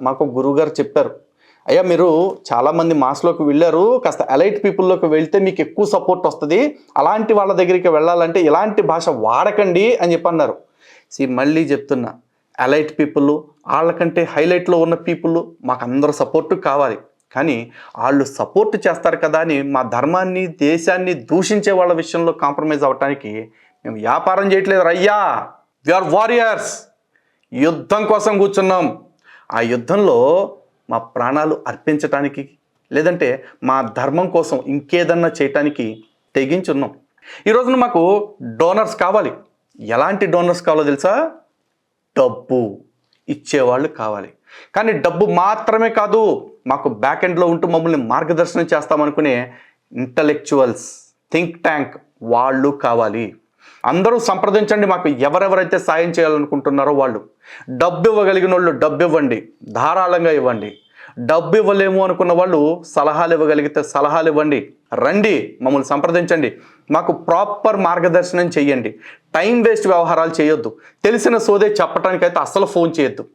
మాకు గురువుగారు చెప్పారు, అయ్యా మీరు చాలామంది మాస్లోకి వెళ్ళారు, కాస్త ఎలైట్ పీపుల్లోకి వెళ్తే మీకు ఎక్కువ సపోర్ట్ వస్తుంది, అలాంటి వాళ్ళ దగ్గరికి వెళ్ళాలంటే ఇలాంటి భాష వాడకండి అని చెప్పన్నారు. మళ్ళీ చెప్తున్నా, ఎలైట్ పీపుల్, వాళ్ళకంటే హైలైట్లో ఉన్న పీపుల్ మాకు అందరూ సపోర్టు కావాలి. కానీ వాళ్ళు సపోర్ట్ చేస్తారు కదా అని మా ధర్మాన్ని, దేశాన్ని దూషించే వాళ్ళ విషయంలో కాంప్రమైజ్ అవ్వటానికి మేము వ్యాపారం చేయట్లేదు రయ్యా. We are warriors. యుద్ధం కోసం కూర్చున్నాం. ఆ యుద్ధంలో మా ప్రాణాలు అర్పించటానికి, లేదంటే మా ధర్మం కోసం ఇంకేదన్నా చేయటానికి తెగించున్నాం. ఈరోజున మాకు డోనర్స్ కావాలి. ఎలాంటి డోనర్స్ కావాలో తెలుసా? డబ్బు ఇచ్చేవాళ్ళు కావాలి. కానీ డబ్బు మాత్రమే కాదు, మాకు బ్యాక్ ఎండ్లో ఉంటూ మమ్మల్ని మార్గదర్శనం చేస్తామనుకునే ఇంటలెక్చువల్స్, థింక్ ట్యాంక్ వాళ్ళు కావాలి. అందరూ సంప్రదించండి. మాకు ఎవరెవరైతే సాయం చేయాలనుకుంటున్నారో వాళ్ళు. డబ్బు ఇవ్వగలిగిన వాళ్ళు డబ్బు ఇవ్వండి, ధారాళంగా ఇవ్వండి. డబ్బు ఇవ్వలేము అనుకున్న వాళ్ళు సలహాలు ఇవ్వగలిగితే సలహాలు ఇవ్వండి. రండి, మమ్మల్ని సంప్రదించండి. మాకు ప్రాపర్ మార్గదర్శనం చేయండి. టైం వేస్ట్ వ్యవహారాలు చేయొద్దు. తెలిసిన సోదే చెప్పడానికైతే అస్సలు ఫోన్ చేయొద్దు.